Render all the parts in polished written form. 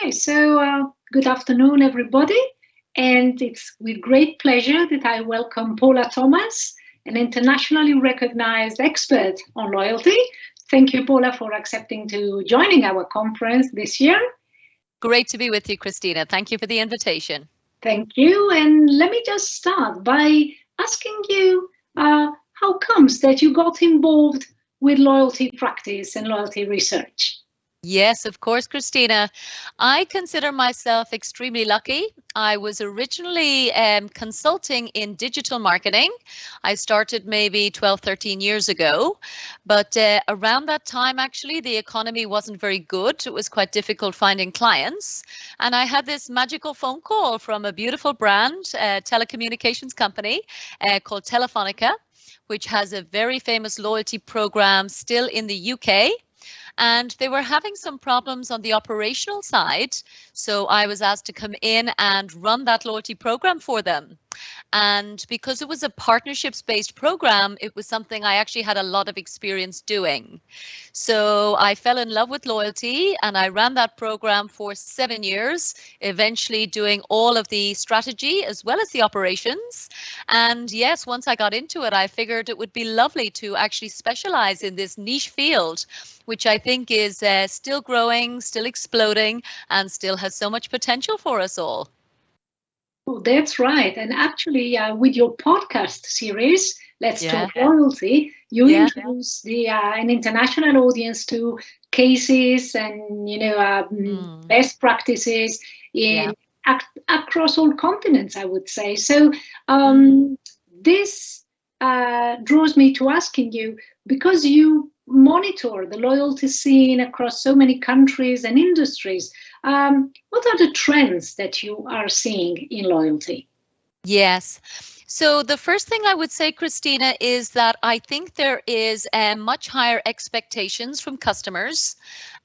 Okay, so good afternoon, everybody. And it's with great pleasure that I welcome Paula Thomas, an internationally recognized expert on loyalty. Thank you, Paula, for accepting to joining our conference this year. Great to be with you, Cristina. Thank you for the invitation. Thank you. And let me just start by asking you how comes that you got involved with loyalty practice and loyalty research? Yes, of course, Cristina. I consider myself extremely lucky. I was originally consulting in digital marketing. I started maybe 12, 13 years ago. But around that time, actually, the economy wasn't very good. It was quite difficult finding clients. And I had this magical phone call from a beautiful brand, a telecommunications company called Telefonica, which has a very famous loyalty program still in the UK. And they were having some problems on the operational side. So I was asked to come in and run that loyalty program for them. And because it was a partnerships-based program, it was something I actually had a lot of experience doing. So I fell in love with loyalty and I ran that program for 7 years, eventually doing all of the strategy as well as the operations. And yes, once I got into it, I figured it would be lovely to actually specialize in this niche field, which I think is still growing, still exploding, and still has so much potential for us all. Oh, that's right. And actually, with your podcast series, Let's Talk Loyalty, you introduce an international audience to cases and best practices in across all continents, I would say. So this draws me to asking you, because you monitor the loyalty scene across so many countries and industries, what are the trends that you are seeing in loyalty? Yes. So the first thing I would say, Cristina, is that I think there is much higher expectations from customers.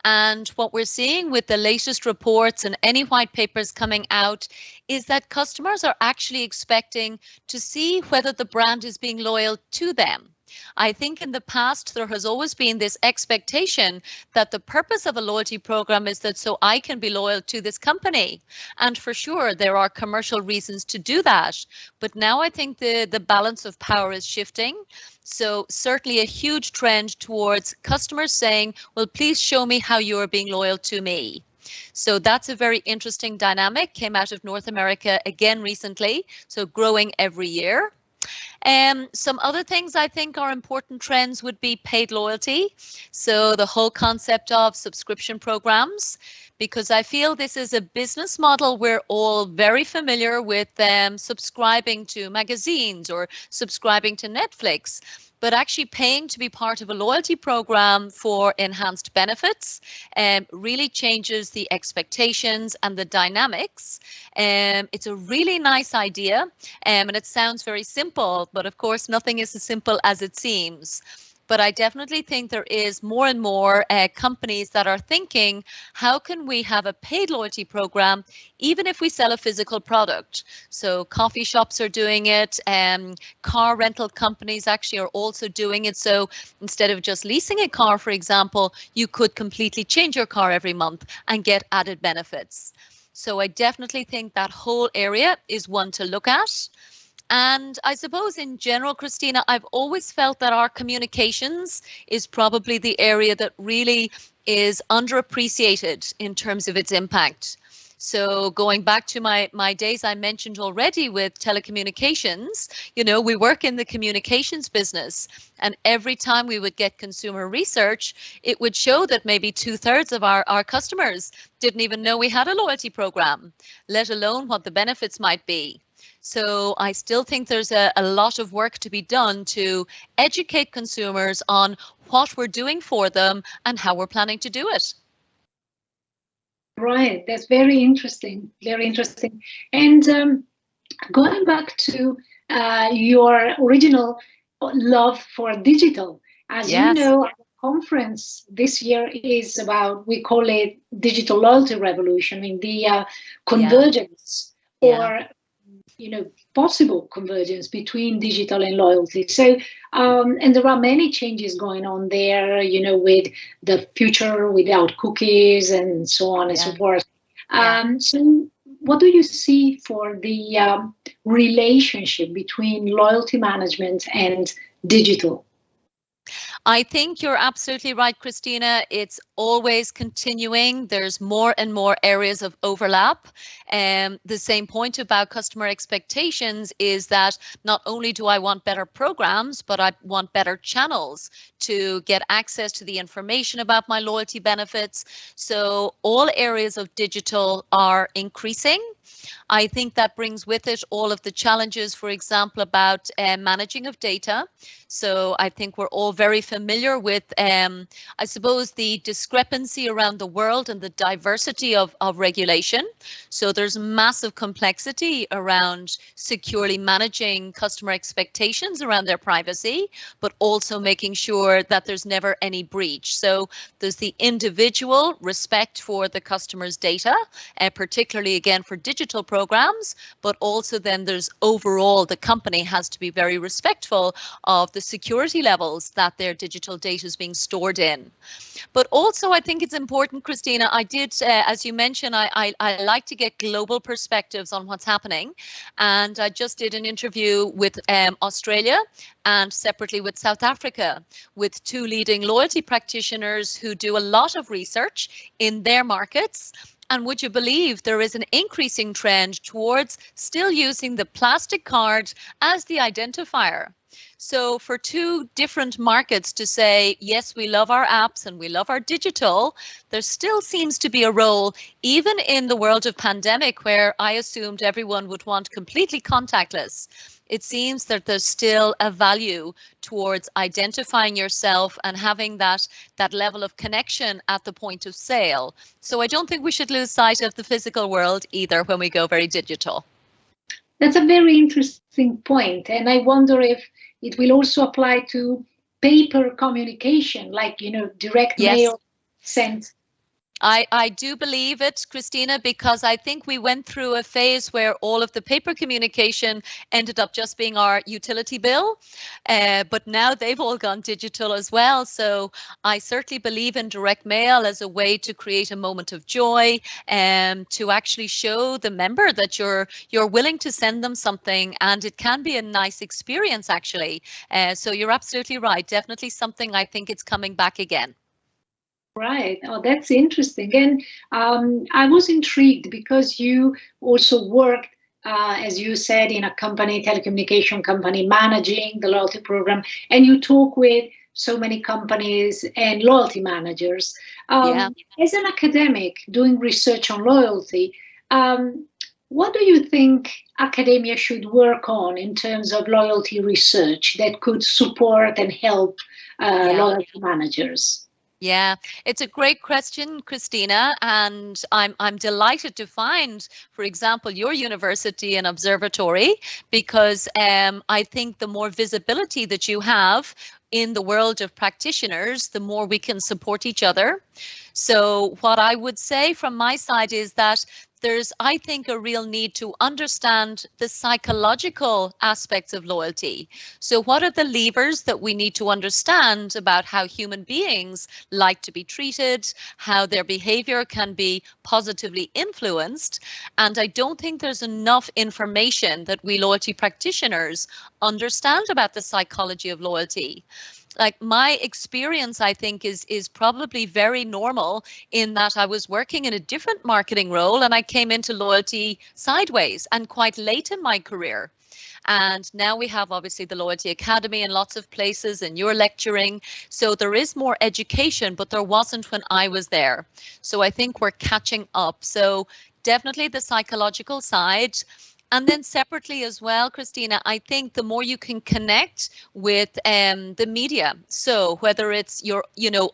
And what we're seeing with the latest reports and any white papers coming out is that customers are actually expecting to see whether the brand is being loyal to them. I think in the past, there has always been this expectation that the purpose of a loyalty program is that so I can be loyal to this company. And for sure, there are commercial reasons to do that. But now I think the balance of power is shifting. So certainly a huge trend towards customers saying, well, please show me how you are being loyal to me. So that's a very interesting dynamic, came out of North America again recently, so growing every year. Some other things I think are important trends would be paid loyalty. So the whole concept of subscription programs, because I feel this is a business model we're all very familiar with, subscribing to magazines or subscribing to Netflix. But actually paying to be part of a loyalty program for enhanced benefits really changes the expectations and the dynamics. It's a really nice idea and it sounds very simple, but of course nothing is as simple as it seems. But I definitely think there is more and more companies that are thinking, how can we have a paid loyalty program, even if we sell a physical product? So coffee shops are doing it. Car rental companies actually are also doing it. So instead of just leasing a car, for example, you could completely change your car every month and get added benefits. So I definitely think that whole area is one to look at. And I suppose in general, Cristina, I've always felt that our communications is probably the area that really is underappreciated in terms of its impact. So going back to my days I mentioned already with telecommunications, we work in the communications business, and every time we would get consumer research, it would show that maybe 2/3 of our customers didn't even know we had a loyalty program, let alone what the benefits might be. So I still think there's a lot of work to be done to educate consumers on what we're doing for them and how we're planning to do it. Right, that's very interesting, very interesting. And going back to your original love for digital, as you know, our conference this year is about, we call it digital loyalty revolution, in the convergence or possible convergence between digital and loyalty. So, and there are many changes going on there, with the future without cookies and so on and so forth. So what do you see for the relationship between loyalty management and digital? I think you're absolutely right, Cristina. It's always continuing. There's more and more areas of overlap. The same point about customer expectations is that not only do I want better programs, but I want better channels to get access to the information about my loyalty benefits. So all areas of digital are increasing. I think that brings with it all of the challenges, for example, about managing of data. So I think we're all very familiar with, I suppose, the discrepancy around the world and the diversity of regulation. So there's massive complexity around securely managing customer expectations around their privacy, but also making sure that there's never any breach. So there's the individual respect for the customer's data, particularly again for digital programs, but also then there's overall the company has to be very respectful of the security levels that their digital data is being stored in. But also I think it's important, Cristina, I did, as you mentioned, I like to get global perspectives on what's happening. And I just did an interview with Australia and separately with South Africa, with two leading loyalty practitioners who do a lot of research in their markets. And would you believe there is an increasing trend towards still using the plastic card as the identifier? So for two different markets to say, yes, we love our apps and we love our digital, there still seems to be a role, even in the world of pandemic, where I assumed everyone would want completely contactless. It seems that there's still a value towards identifying yourself and having that level of connection at the point of sale. So I don't think we should lose sight of the physical world either when we go very digital. That's a very interesting point. And I wonder if it will also apply to paper communication, like, direct mail sent. I do believe it, Cristina, because I think we went through a phase where all of the paper communication ended up just being our utility bill, but now they've all gone digital as well. So I certainly believe in direct mail as a way to create a moment of joy and to actually show the member that you're willing to send them something, and it can be a nice experience actually. So you're absolutely right. Definitely something I think it's coming back again. Right. Oh, that's interesting. And I was intrigued because you also worked, as you said, in a company, telecommunication company, managing the loyalty program, and you talk with so many companies and loyalty managers. As an academic doing research on loyalty, what do you think academia should work on in terms of loyalty research that could support and help loyalty managers? Yeah, it's a great question, Cristina, and I'm delighted to find, for example, your university and observatory, because I think the more visibility that you have in the world of practitioners, the more we can support each other. So what I would say from my side is that there's, I think, a real need to understand the psychological aspects of loyalty. So what are the levers that we need to understand about how human beings like to be treated, how their behavior can be positively influenced? And I don't think there's enough information that we loyalty practitioners understand about the psychology of loyalty. Like my experience, I think, is probably very normal in that I was working in a different marketing role and I came into loyalty sideways and quite late in my career. And now we have obviously the Loyalty Academy in lots of places and you're lecturing. So there is more education, but there wasn't when I was there. So I think we're catching up. So definitely the psychological side. And then separately as well, Cristina, I think the more you can connect with the media. So whether it's your,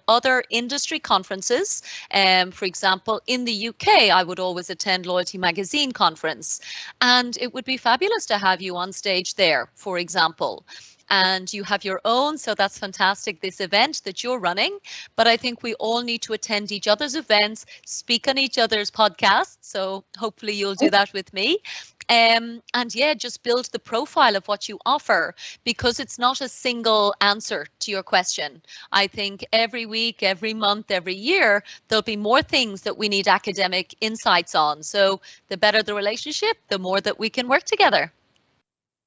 other industry conferences, for example, in the UK, I would always attend Loyalty Magazine conference, and it would be fabulous to have you on stage there, for example. and you have your own. So that's fantastic, this event that you're running. But I think we all need to attend each other's events, speak on each other's podcasts. So hopefully you'll do that with me. And yeah, just build the profile of what you offer, because it's not a single answer to your question. I think every week, every month, every year, there'll be more things that we need academic insights on. So the better the relationship, the more that we can work together.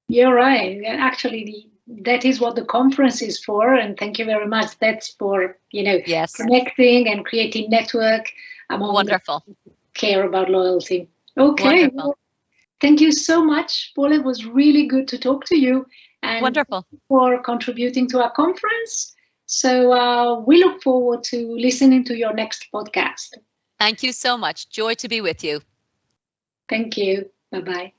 You're right. Actually, that is what the conference is for. And thank you very much. That's for, Yes. connecting and creating network among Wonderful. those who care about loyalty. Okay. Wonderful. Well, thank you so much, Paula. It was really good to talk to you. And Wonderful. for contributing to our conference. So we look forward to listening to your next podcast. Thank you so much. Joy to be with you. Thank you. Bye-bye.